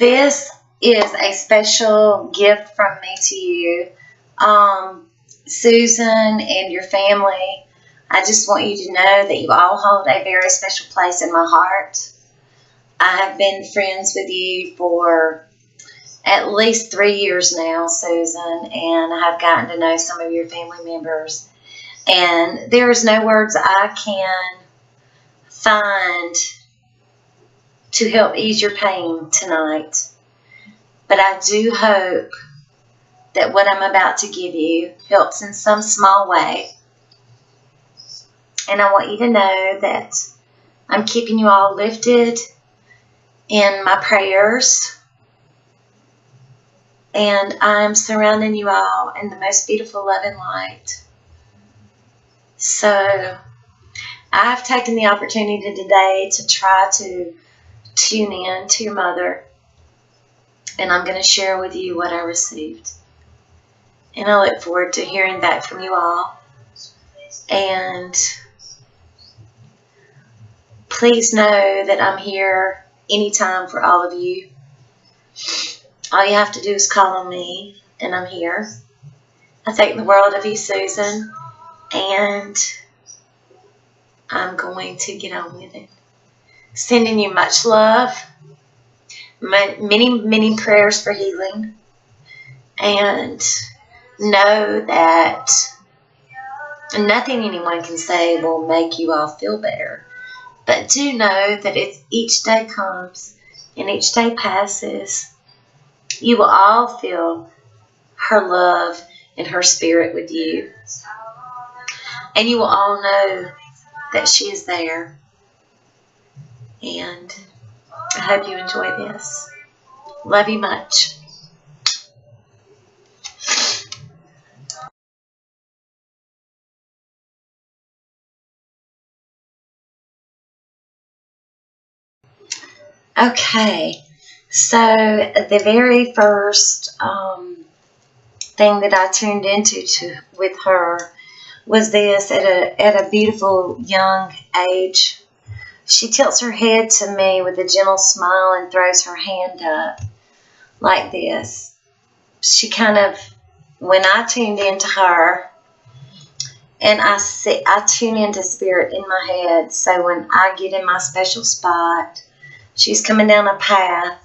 This is a special gift from me to you. Susan and your family, I just want you to know that you all hold a very special place in my heart. I have been friends with you for at least 3 years now, Susan, and I have gotten to know some of your family members. And there is no words I can find to help ease your pain tonight. But I do hope that what I'm about to give you helps in some small way. And I want you to know that I'm keeping you all lifted in my prayers. And I'm surrounding you all in the most beautiful love and light. So I've taken the opportunity today to try to tune in to your mother. And I'm going to share with you what I received. And I look forward to hearing back from you all. And please know that I'm here anytime for all of you. All you have to do is call on me, and I'm here. I think the world of you, Susan, and I'm going to get on with it. Sending you much love, many prayers for healing, and know that nothing anyone can say will make you all feel better. But do know that if each day comes and each day passes, you will all feel her love and her spirit with you. And you will all know that she is there. And I hope you enjoy this. Love you much. Okay, so the very first thing that I tuned into with her was this at a beautiful young age. She tilts her head to me with a gentle smile and throws her hand up like this. She kind of, when I tuned into her, and I tune into spirit in my head, so when I get in my special spot, she's coming down a path,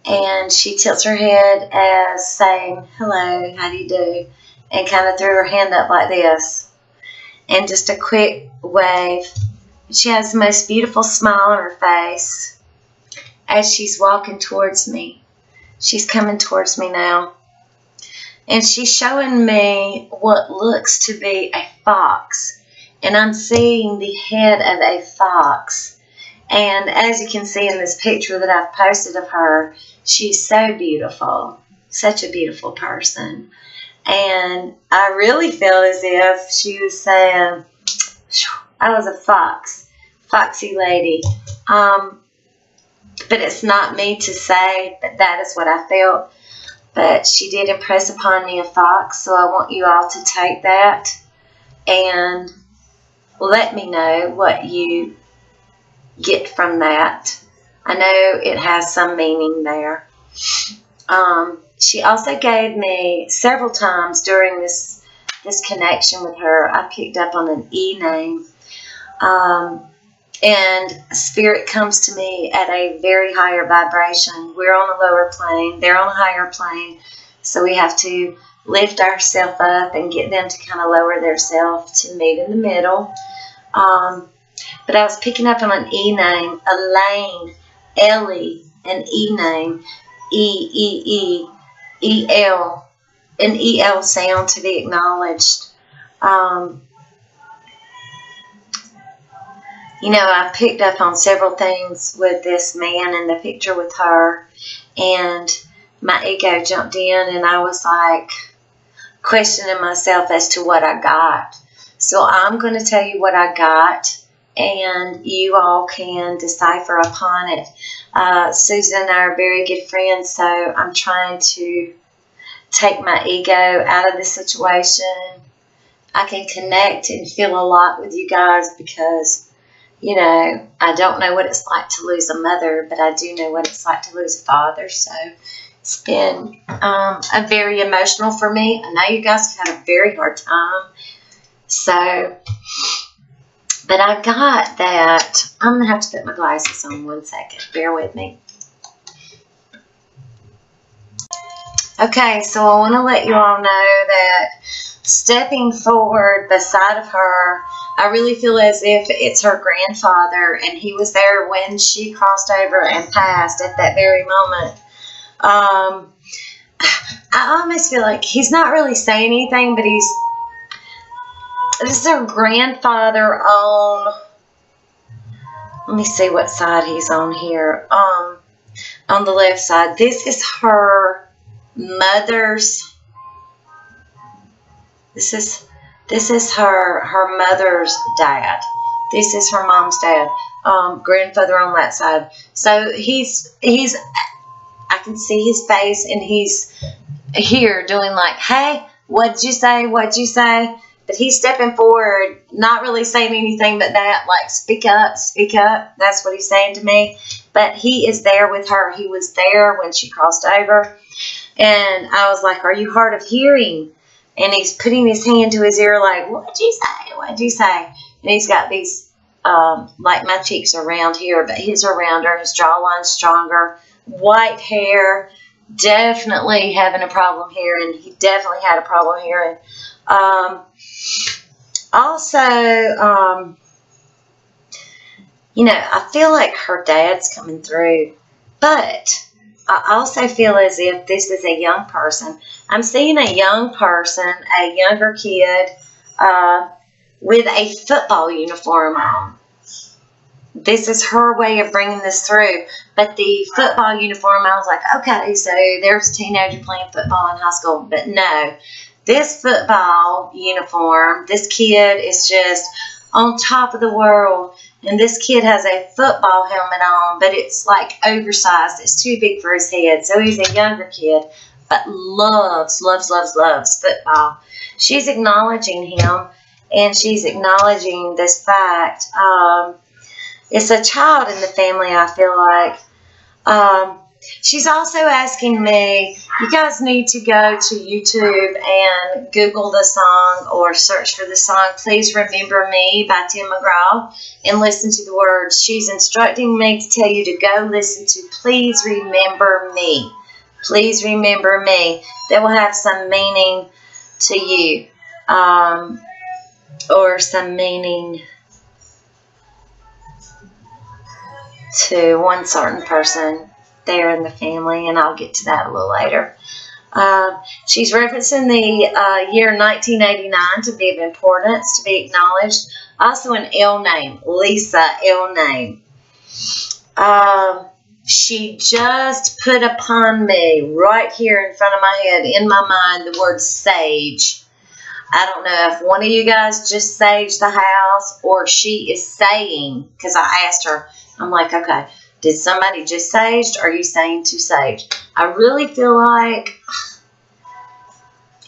and she tilts her head as saying, hello, how do you do? And kind of threw her hand up like this. And just a quick wave. She has the most beautiful smile on her face as she's walking towards me. She's coming towards me now. And she's showing me what looks to be a fox. And I'm seeing the head of a fox. And as you can see in this picture that I've posted of her, she's so beautiful. Such a beautiful person. And I really feel as if she was saying, I was a foxy lady. But it's not me to say, but that is what I felt. But she did impress upon me a fox, so I want you all to take that and let me know what you get from that. I know it has some meaning there. She also gave me several times during this connection with her, I picked up on an E name. And spirit comes to me at a very higher vibration. We're on a lower plane. They're on a higher plane. So we have to lift ourselves up and get them to kind of lower themselves to meet in the middle. But I was picking up on an E name, Elaine, Ellie, an E name, E-L, an E-L sound to be acknowledged. You know, I picked up on several things with this man in the picture with her, and my ego jumped in, and I was like questioning myself as to what I got. So I'm going to tell you what I got, and you all can decipher upon it. Susan and I are very good friends, so I'm trying to take my ego out of the situation. I can connect and feel a lot with you guys because you know, I don't know what it's like to lose a mother, but I do know what it's like to lose a father. So it's been a very emotional for me. I know you guys have had a very hard time. So, but I got that. I'm going to have to put my glasses on 1 second. Bear with me. Okay, so I want to let you all know that stepping forward beside of her, I really feel as if it's her grandfather, and he was there when she crossed over and passed at that very moment. I almost feel like he's not really saying anything, but this is her grandfather on, let me see what side he's on here, on the left side. This is her mother's, this is her mother's dad. This is her mom's dad, grandfather on that side. So he's I can see his face, and he's here doing like, hey, what'd you say? What'd you say? But he's stepping forward, not really saying anything but that, like, speak up, speak up. That's what he's saying to me. But he is there with her. He was there when she crossed over. And I was like, are you hard of hearing? And he's putting his hand to his ear like, what'd you say? What'd you say? And he's got these, like my cheeks are round here, but his are rounder. His jawline's stronger. White hair. Definitely having a problem hearing. He definitely had a problem hearing. Also, you know, I feel like her dad's coming through, but I also feel as if this is a young person. I'm seeing a young person, a younger kid, with a football uniform on. This is her way of bringing this through. But the football uniform, I was like, okay, so there's a teenager playing football in high school. But no, this football uniform, this kid is just on top of the world. And this kid has a football helmet on, but it's like oversized. It's too big for his head. So he's a younger kid, but loves football. She's acknowledging him, and she's acknowledging this fact. It's a child in the family, I feel like. She's also asking me, you guys need to go to YouTube and Google the song or search for the song, Please Remember Me by Tim McGraw, and listen to the words. She's instructing me to tell you to go listen to Please Remember Me. Please Remember Me. That will have some meaning to you, or some meaning to one certain person there in the family, and I'll get to that a little later. She's referencing the year 1989 to be of importance, to be acknowledged. Also an L name, Lisa L name. She just put upon me right here in front of my head, in my mind, the word sage. I don't know if one of you guys just saged the house, or she is saying, because I asked her, I'm like, okay, did somebody just sage? Or are you saying to sage? I really feel like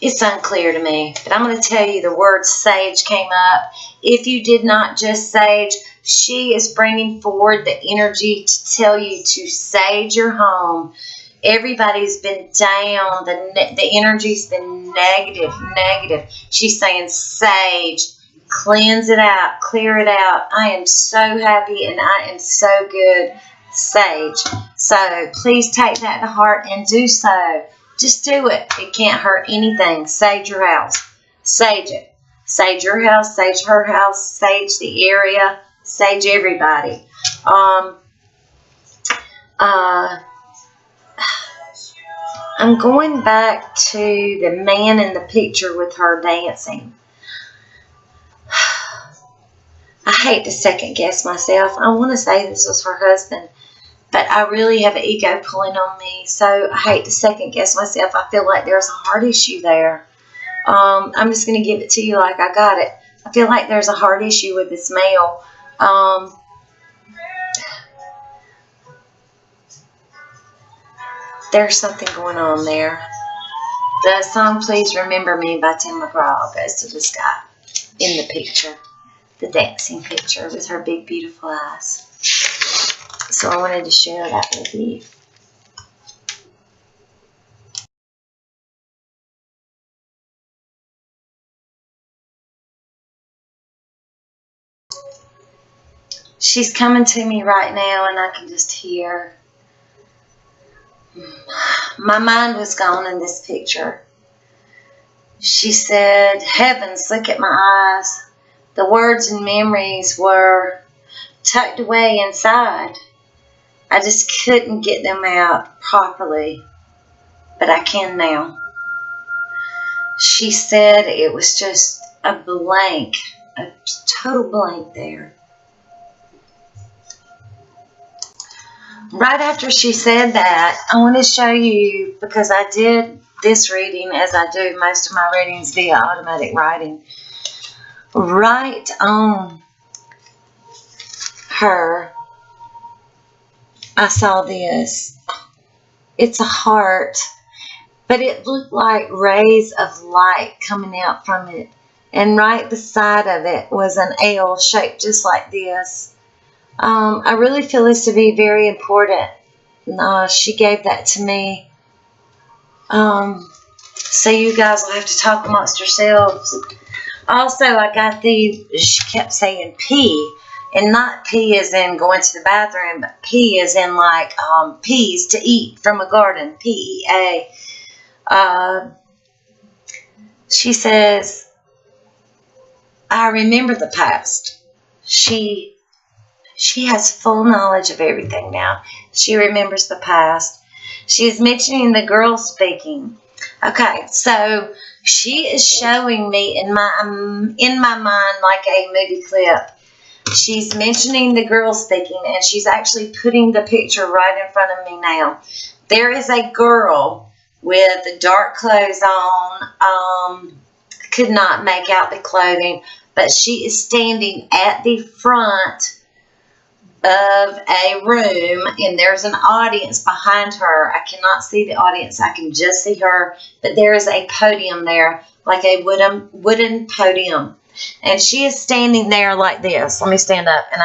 it's unclear to me. But I'm going to tell you, the word sage came up. If you did not just sage, she is bringing forward the energy to tell you to sage your home. Everybody's been down. The energy's been negative. She's saying sage. Cleanse it out. Clear it out. I am so happy and I am so good. Sage. So please take that to heart and do so. Just do it. It can't hurt anything. Sage your house. Sage it. Sage your house. Sage her house. Sage the area. Sage everybody. I'm going back to the man in the picture with her dancing. I hate to second guess myself. I want to say this was her husband, but I really have an ego pulling on me, so I hate to second guess myself. I feel like there's a heart issue there. I'm just going to give it to you like I got it. I feel like there's a heart issue with this male. There's something going on there. The song Please Remember Me by Tim McGraw goes to this guy in the picture. the dancing picture with her big, beautiful eyes. So I wanted to share that with you. She's coming to me right now, and I can just hear. My mind was gone in this picture. She said, "Heavens, look at my eyes. The words and memories were tucked away inside. I just couldn't get them out properly, but I can now." She said it was just a blank, a total blank there. Right after she said that, I want to show you, because I did this reading as I do most of my readings via automatic writing. Right on her, I saw this. It's a heart, but it looked like rays of light coming out from it. And right beside of it was an L shaped just like this. I really feel this to be very important. She gave that to me. So you guys will have to talk amongst yourselves. Also, I got these. She kept saying P, and not P as in going to the bathroom, but P as in like peas to eat from a garden. PEA. She says, "I remember the past." She has full knowledge of everything now. She remembers the past. She is mentioning the girl speaking. Okay, so she is showing me in my mind like a movie clip. She's mentioning the girl speaking, and she's actually putting the picture right in front of me now. There is a girl with dark clothes on. Could not make out the clothing, but she is standing at the front of a room, and there's an audience behind her. I cannot see the audience. I can just see her, but there is a podium there, like a wooden podium, and she is standing there like this. Let me stand up, and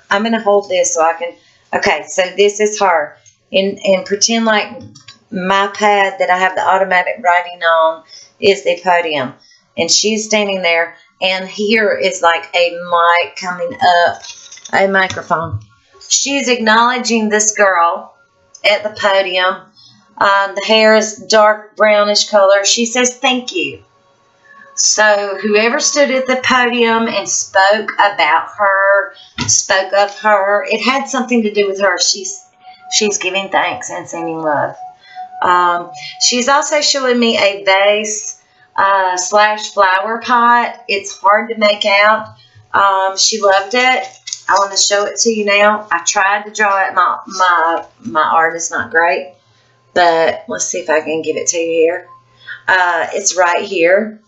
I'm gonna hold this so I can. Okay, so this is her, and pretend like my pad that I have the automatic writing on is the podium, and she's standing there, and here is like a mic coming up, a microphone. She's acknowledging this girl at the podium. The hair is dark brownish color. She says, "Thank you." So whoever stood at the podium and spoke about her, spoke of her, it had something to do with her. She's giving thanks and sending love. She's also showing me a vase / flower pot. It's hard to make out. She loved it. I want to show it to you now. I tried to draw it. My art is not great, but let's see if I can give it to you here. It's right here,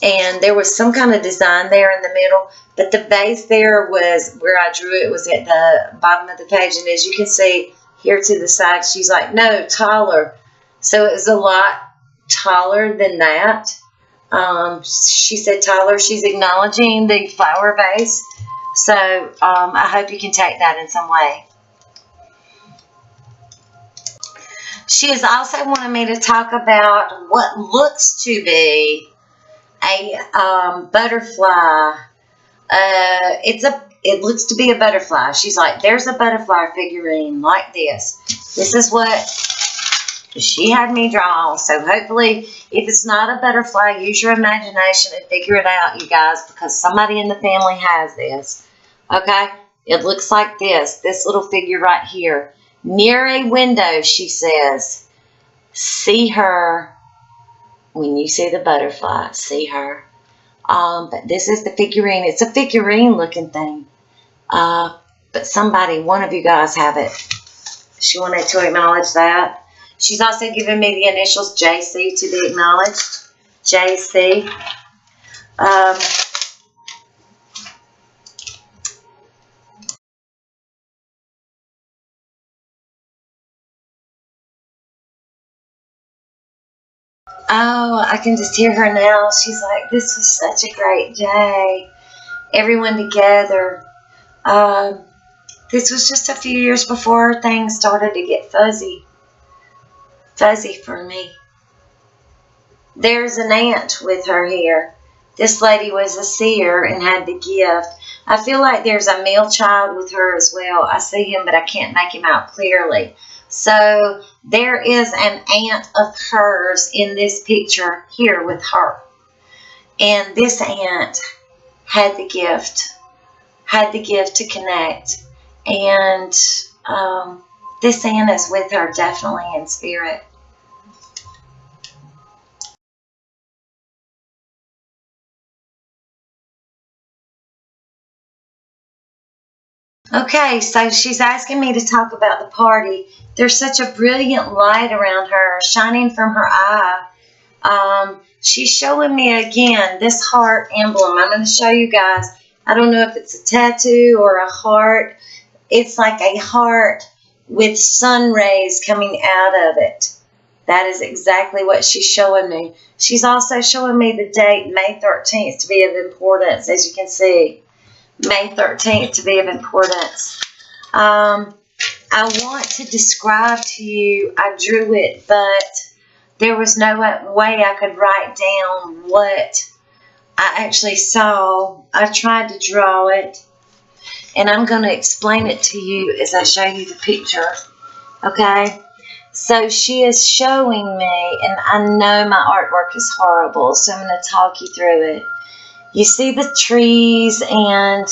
and there was some kind of design there in the middle, but the base there was where I drew it, was at the bottom of the page, and as you can see here to the side, she's like, "No, taller." So it was a lot taller than that. She said taller. She's acknowledging the flower vase. So I hope you can take that in some way. She is also wanting me to talk about what looks to be a butterfly. It looks to be a butterfly. She's like, "There's a butterfly figurine like this." This is what she had me draw. So hopefully, if it's not a butterfly, use your imagination and figure it out, you guys, because somebody in the family has this. Okay? It looks like this little figure right here. Near a window, she says, "See her when you see the butterfly. See her." But this is the figurine. It's a figurine looking thing. But somebody, one of you guys have it. She wanted to acknowledge that. She's also given me the initials JC to be acknowledged. JC. Oh, I can just hear her now. She's like, "This was such a great day." everyone together. This was just a few years before things started to get fuzzy for me. There's an aunt with her here. This lady was a seer and had the gift. I feel like there's a male child with her as well. I see him, but I can't make him out clearly. So there is an aunt of hers in this picture here with her. And this aunt had the gift to connect. And this aunt is with her definitely in spirit. Okay, so she's asking me to talk about the party. There's such a brilliant light around her, shining from her eye. She's showing me again this heart emblem. I'm going to show you guys. I don't know if it's a tattoo or a heart. It's like a heart with sun rays coming out of it. That is exactly what she's showing me. She's also showing me the date, May 13th, to be of importance, as you can see. May 13th to be of importance. I want to describe to you, I drew it, but there was no way I could write down what I actually saw. I tried to draw it, and I'm going to explain it to you as I show you the picture. Okay? So she is showing me, and I know my artwork is horrible, so I'm going to talk you through it. You see the trees and,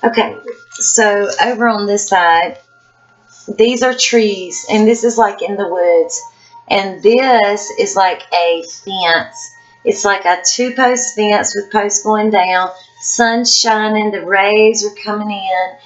okay, so over on this side, these are trees, and this is like in the woods, and this is like a fence. It's like a two-post fence with posts going down, sun's shining, the rays are coming in,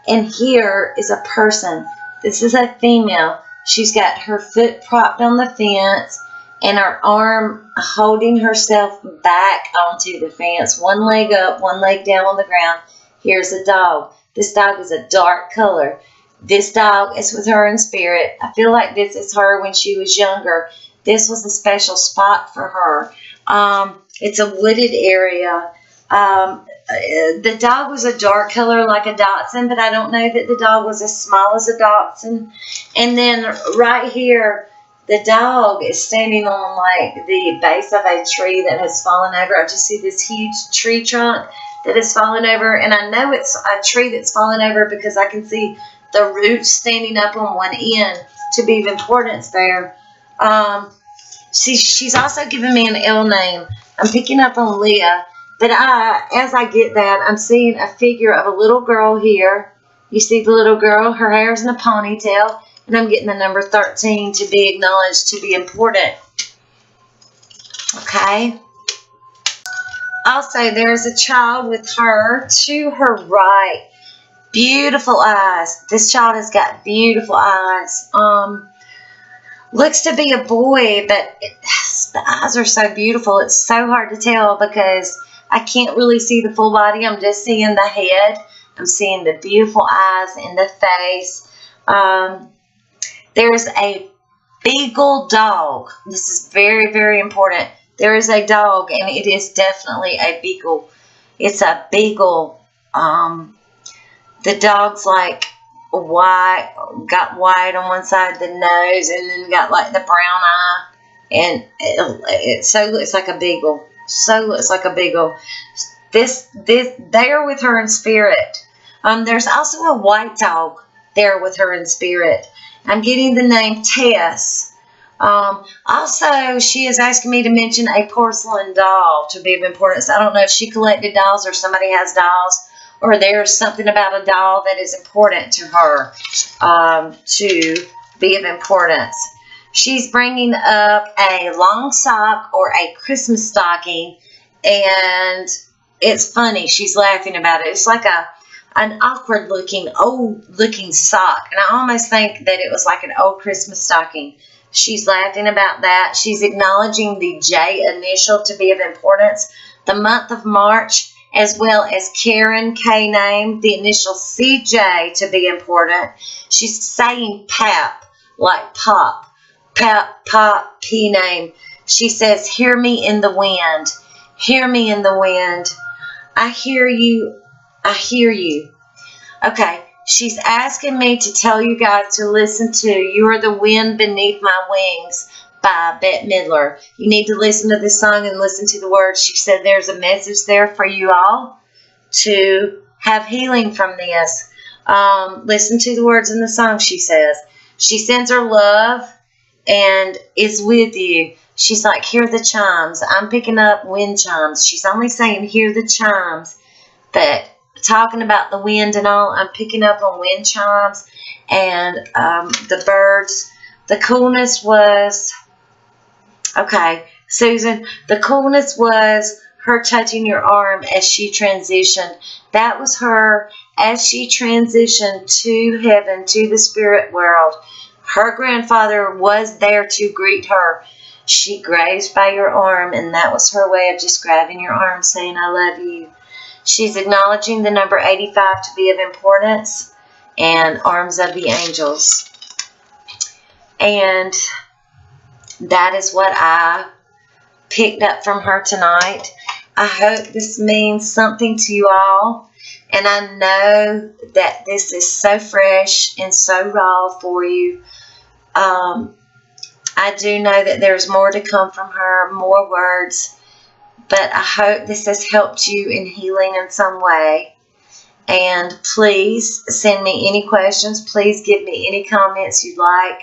and here is a person. This is a female. She's got her foot propped on the fence, and her arm holding herself back onto the fence. One leg up, one leg down on the ground. Here's a dog. This dog is a dark color. This dog is with her in spirit. I feel like this is her when she was younger. This was a special spot for her. It's a wooded area. The dog was a dark color like a dachshund, but I don't know that the dog was as small as a dachshund. And then right here, the dog is standing on like the base of a tree that has fallen over. I just see this huge tree trunk that has fallen over, and I know it's a tree that's fallen over because I can see the roots standing up on one end to be of importance there. She's also given me an L name. I'm picking up on Leah, but as I get that, I'm seeing a figure of a little girl here. You see the little girl, her hair's in a ponytail. And I'm getting the number 13 to be acknowledged to be important. Okay. Also, there's a child with her to her right. Beautiful eyes. This child has got beautiful eyes. Looks to be a boy, but the eyes are so beautiful. It's so hard to tell because I can't really see the full body. I'm just seeing the head. I'm seeing the beautiful eyes in the face. There's a beagle dog. This is very, very important. There is a dog, and it is definitely a beagle. It's a beagle. The dog's like white, got white on one side of the nose, and then got like the brown eye, and it so looks like a beagle. So looks like a beagle. They are with her in spirit. There's also a white dog there with her in spirit. I'm getting the name Tess. Also, she is asking me to mention a porcelain doll to be of importance. I don't know if she collected dolls or somebody has dolls, or there's something about a doll that is important to her to be of importance. She's bringing up a long sock or a Christmas stocking, and it's funny. She's laughing about it. It's like an awkward-looking, old-looking sock, and I almost think that it was like an old Christmas stocking. She's laughing about that. She's acknowledging the J initial to be of importance. The month of March, as well as Karen, K name, the initial CJ to be important. She's saying PAP, like pop. PAP, pop, P name. She says, hear me in the wind. Hear me in the wind. I hear you I hear you. Okay. She's asking me to tell you guys to listen to You Are the Wind Beneath My Wings by Bette Midler. You need to listen to this song and listen to the words. She said there's a message there for you all to have healing from this. Listen to the words in the song, she says. She sends her love and is with you. She's like, hear the chimes. I'm picking up wind chimes. She's only saying, hear the chimes. But talking about the wind and all, I'm picking up on wind chimes and the birds. The coolness was, okay, Susan, the coolness was her touching your arm as she transitioned. That was her as she transitioned to heaven, to the spirit world. Her grandfather was there to greet her. She grazed by your arm, and that was her way of just grabbing your arm, saying, I love you. She's acknowledging the number 85 to be of importance and arms of the angels. And that is what I picked up from her tonight. I hope this means something to you all. And I know that this is so fresh and so raw for you. I do know that there's more to come from her, more words. But I hope this has helped you in healing in some way. And please send me any questions. Please give me any comments you'd like.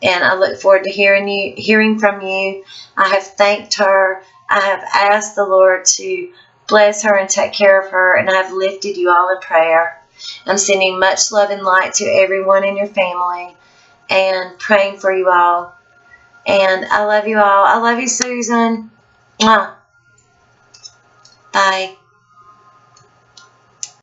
And I look forward to hearing from you. I have thanked her. I have asked the Lord to bless her and take care of her. And I have lifted you all in prayer. I'm sending much love and light to everyone in your family. And praying for you all. And I love you all. I love you, Susan. Mwah. Bye.